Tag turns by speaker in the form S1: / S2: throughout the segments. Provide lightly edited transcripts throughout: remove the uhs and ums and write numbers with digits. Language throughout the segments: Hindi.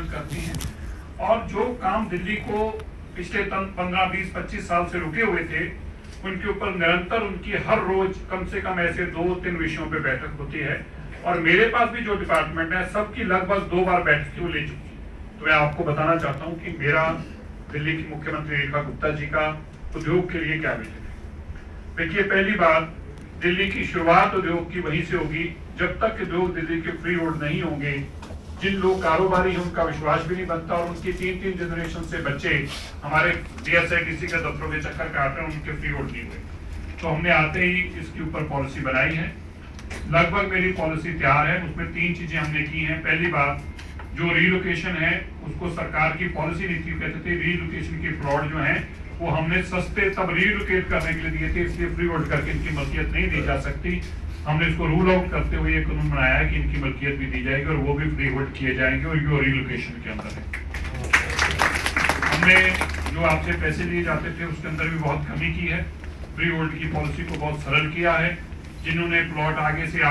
S1: मदद करती हैं। और जो काम दिल्ली को पिछले 15, 20, 25 साल से रुके हुए थे, उनके ऊपर निरंतर उनकी हर रोज कम से कम ऐसे 2-3 विषयों पे बैठक होती है। और मेरे पास भी जो डिपार्टमेंट है सबकी लगभग 2 बार बैठक वो ले चुकी है। तो मैं आपको बताना चाहता हूँ कि मेरा दिल्ली की मुख्यमंत्री रेखा गुप्ता जी का उद्योग के लिए क्या विजन है। देखिए, पहली बात, दिल्ली की शुरुआत उद्योग की वहीं से होगी जब तक उद्योग दिल्ली के फ्री रोड नहीं होंगे। जिन लोग कारोबारी हैं उनका विश्वास भी नहीं बनता और उनकी 3-3 जनरेशन से बच्चे हमारे DSIDC के दफ्तरों के चक्कर काट रहे हैं, उनके फ्री रोड नहीं हुए। तो हमने आते ही इसके ऊपर पॉलिसी बनाई है। लगभग मेरी पॉलिसी तैयार है। उसमें 3 चीजें हमने की हैं। पहली बात, जो रीलोकेशन है उसको सरकार की पॉलिसी नहीं थी, कहते थे रीलोकेशन के प्लॉट जो है वो हमने सस्ते तब रीलोकेट करने के लिए दिए थे, इसलिए फ्री होल्ड करके इनकी मलकियत नहीं दी जा सकती। हमने इसको रूल आउट करते हुए एक कानून बनाया है कि इनकी मलकियत भी दी जाएगी और वो भी फ्री होल्ड किए जाएंगे और ये रीलोकेशन के अंदर है। हमने जो आपसे पैसे लिए जाते थे उसके अंदर भी बहुत कमी की है। फ्री होल्ड की पॉलिसी को बहुत सरल किया है। जिन्होंने प्लॉट आगे से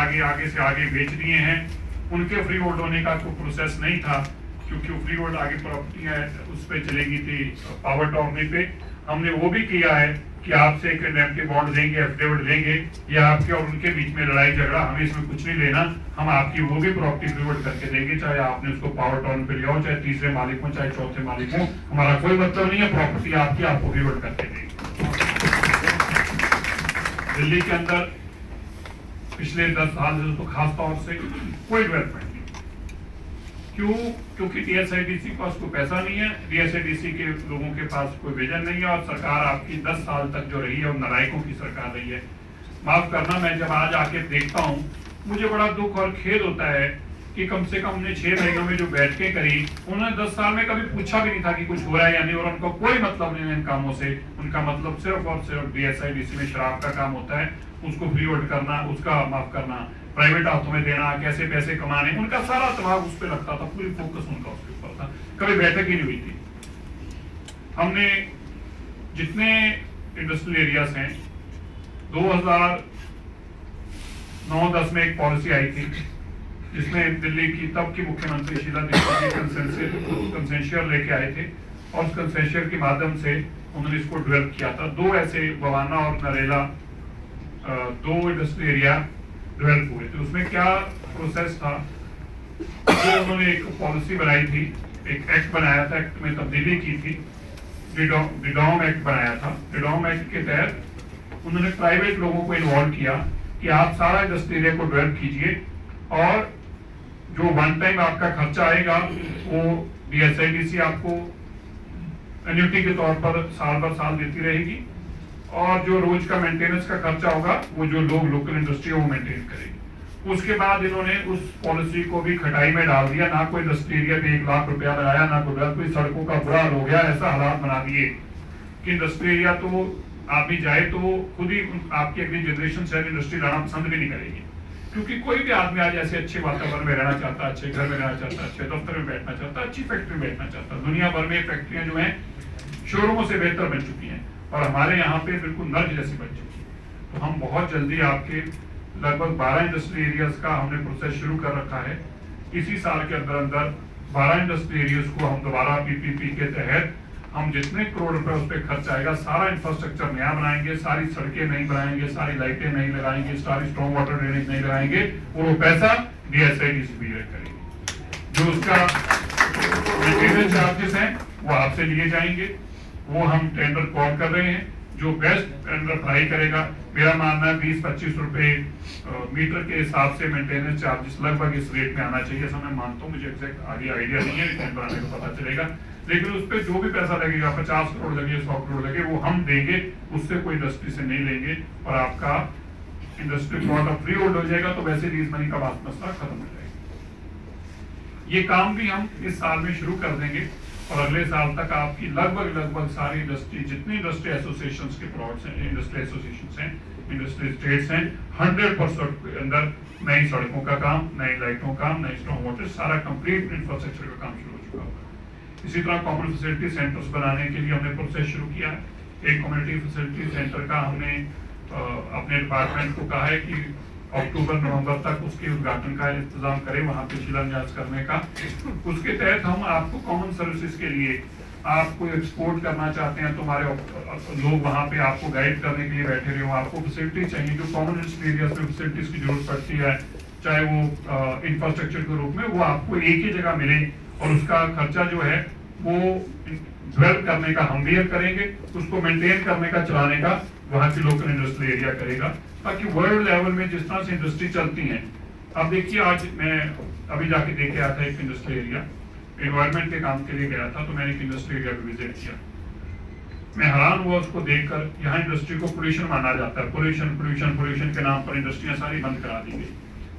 S1: आगे बेच दिए हैं उनके फ्री होल्ड होने का कोई प्रोसेस नहीं था, क्योंकि वो फ्री होल्ड आगे प्रॉपर्टी है उस पर चलेगी थी पावर टॉर्नी पे। हमने वो भी किया है कि आपसे एक इंडेमनिटी बॉन्ड देंगे, एफिडेविट देंगे, या आपके और उनके बीच में लड़ाई झगड़ा, हमें इसमें कुछ नहीं लेना, हम आपकी वो भी प्रॉपर्टी फ्री होल्ड करके देंगे, चाहे आपने उसको पावर टॉर्न पे लिया हो, चाहे तीसरे मालिक हो, चाहे चौथे मालिक हो, हमारा कोई मतलब नहीं है, प्रॉपर्टी आपकी, आपको फ्री होल्ड करके देंगे। दिल्ली के अंदर पिछले 10 साल से तो खास तौर से कोई डेवलपमेंट नहीं। क्यों? क्योंकि DSIDC के पास कोई पैसा नहीं है, DSIDC के लोगों के पास कोई विजन नहीं है और सरकार आपकी 10 साल तक जो रही है वो नालायकों की सरकार रही है। माफ करना, मैं जब आज आके देखता हूँ मुझे बड़ा दुख और खेद होता है कि कम से कम हमने 6 महीनों में जो बैठकें करी, उन्होंने 10 साल में कभी पूछा भी नहीं था कि कुछ हो रहा है या नहीं, और उनको कोई मतलब नहीं है इन कामों से। उनका मतलब सिर्फ और सिर्फ DSIDC में शराब का काम होता है, उसको फ्री होल्ड करना, उसका माफ करना, प्राइवेट हाथों में देना, कैसे पैसे कमाने, उनका सारा दिमाग उस पर लगता था, पूरी फोकस उनका उसके ऊपर था, कभी बैठक ही नहीं हुई थी। हमने जितने इंडस्ट्रियल एरियाज हैं, 2009-10 में एक पॉलिसी आई थी जिसमें दिल्ली की तब की मुख्यमंत्री शीला दीक्षित जी कंसेंशियर लेके आए थे और उस कंसेंशियर के माध्यम से उन्होंने इसको डेवलप किया था। 2 ऐसे बवाना और नरेला 2 इंडस्ट्रियल एरिया डेवलप हुए थे। उसमें क्या प्रोसेस था, तो उन्होंने एक पॉलिसी बनाई थी, एक एक्ट बनाया था, एक्ट में तब्दीली की थी, डिडॉम एक्ट बनाया था। डिडॉम एक्ट के तहत उन्होंने प्राइवेट लोगों को इन्वॉल्व किया कि आप सारा इंडस्ट्री एरिया को डेवलप कीजिए और जो वन टाइम आपका खर्चा आएगा वो DSIDC आपको एन्युटी के तौर पर साल भर साल देती रहेगी और जो रोज का मेंटेनेंस का खर्चा होगा वो जो लोग लोकल इंडस्ट्री है वो मेंटेन करेगी। उसके बाद इन्होंने उस पॉलिसी को भी खटाई में डाल दिया, ना कोई इंडस्ट्री एरिया पे 1 लाख रुपया लगाया, ना कोई सड़कों का बुरा हाल हो गया। ऐसा हालात बना दिए कि इंडस्ट्री एरिया तो आदमी जाए तो खुद ही आपकी अगली जनरेशन शहर इंडस्ट्री लाना पसंद भी नहीं करेगी, क्योंकि कोई भी आदमी आज ऐसे अच्छे वातावरण में रहना चाहता है, अच्छे घर में रहना चाहता है, अच्छे दफ्तर में बैठना चाहता है, अच्छी फैक्ट्री में बैठना चाहता है। दुनिया भर में फैक्ट्रियां जो हैं शोरूमों से बेहतर बन चुकी हैं और हमारे यहाँ पे बिल्कुल नर्क जैसी बन चुकी है। तो हम बहुत जल्दी आपके लगभग 12 इंडस्ट्रियल एरियाज का हमने प्रोसेस शुरू कर रखा है। इसी साल के अंदर 12 इंडस्ट्रियल एरियाज को हम दोबारा PPP के तहत हम जितने करोड़ रुपए उस पर खर्च आएगा सारा इंफ्रास्ट्रक्चर नया बनाएंगे, सारी सड़कें नहीं बनाएंगे, सारी लाइटें नहीं लगाएंगे, सारी स्ट्रॉन्ग वाटर ड्रेनेज नहीं लगाएंगे और वो पैसा DSIDC करेगी। जो उसका मेंटेनेंस चार्जेस हैं वो आपसे लिए जाएंगे, वो हम टेंडर कॉल कर रहे हैं। जो बेस्ट टेंडर अप्लाई करेगा, मेरा मानना है 20-25 रुपए मीटर के हिसाब से मेंटेनेंस चार्जेस लगभग इस रेट में आना चाहिए। ऐसा मैं मानता हूँ, मुझे एग्जैक्ट आइडिया नहीं है, टेंडर आने को पता चलेगा। लेकिन उस पर जो भी पैसा लगेगा, 50 करोड़ लगे, 100 करोड़ लगे, वो हम देंगे, उससे कोई इंडस्ट्री से नहीं लेंगे और आपका industry plot of free hold हो जाएगा। तो वैसे लीज मनी का मसला खत्म हो जाएगा। ये काम भी हम इस साल में शुरू कर देंगे और अगले साल तक आपकी लगभग सारी इंडस्ट्री, जितनी इंडस्ट्री एसोसिएशन के प्लॉट्स हैं, इंडस्ट्री एसोसिएशन हैं, इंडस्ट्री स्टेट्स हैं, 100% के अंदर नई सड़कों का काम, नई लाइटों का काम, नई स्ट्रॉन्ग वाटर, सारा कंप्लीट इंफ्रास्ट्रक्चर का काम शुरू हो चुका होगा। इसी तरह कॉमन फैसिलिटी सेंटर्स बनाने के लिए हमने प्रोसेस शुरू किया है। एक कम्युनिटी फैसिलिटी सेंटर का हमने अपने डिपार्टमेंट को कहा है कि अक्टूबर नवंबर तक उसके उद्घाटन का इंतजाम करें, वहां पे शिलान्यास करने का। उसके तहत हम आपको कॉमन सर्विसेज के लिए, आप कोई एक्सपोर्ट करना चाहते हैं तो हमारे लोग वहां पे आपको गाइड करने के लिए बैठे रहे हो। आपको फैसिलिटी चाहिए, जो कॉमन इंडस्ट्री एरियाज में फैसिलिटीज की जरूरत पड़ती है, चाहे वो इंफ्रास्ट्रक्चर के रूप में, वो आपको एक ही जगह मिले और उसका खर्चा जो है वो डेवलप करने का हम बेयर करेंगे, उसको मेंटेन करने का, चलाने का वहां की लोकल इंडस्ट्रियल एरिया करेगा, ताकि वर्ल्ड लेवल में जिस तरह से इंडस्ट्री चलती है। अब देखिए, आज मैं अभी जाके देख आया था एक इंडस्ट्रियल एरिया, एनवायरमेंट के काम के लिए गया था, तो मैंने एक इंडस्ट्रियल एरिया को विजिट किया। मैं हैरान हुआ उसको देखकर। यहाँ इंडस्ट्री को पोल्यूशन माना जाता है, पोल्यूशन पोल्यूशन पोल्यूशन के नाम पर इंडस्ट्रियां सारी बंद करा दी गई।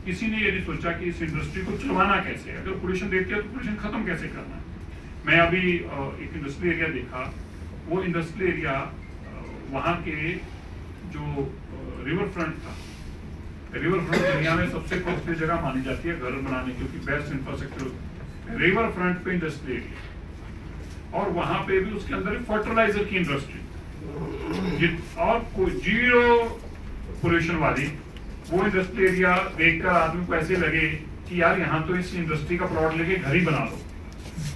S1: किसी ने ये नहीं सोचा कि इस इंडस्ट्री को चलवाना कैसे है, अगर पोल्यूशन देती है तो पोल्यूशन खत्म कैसे करना है। मैं अभी एक इंडस्ट्रियल एरिया देखा, वो इंडस्ट्रियल एरिया वहाँ के जो रिवर फ्रंट था, रिवर फ्रंट दुनिया में सबसे कॉस्टली जगह मानी जाती है घर बनाने की, क्योंकि बेस्ट इंफ्रास्ट्रक्चर रिवर फ्रंट पे इंडस्ट्रियल एरिया, और वहां पे भी उसके अंदर फर्टिलाइजर की इंडस्ट्री और कोई जीरो पोल्यूशन वाली वो इंडस्ट्रियल एरिया देखकर आदमी को ऐसे लगे कि यार यहाँ तो इस इंडस्ट्री का प्लॉट लेके घर ही बना लो।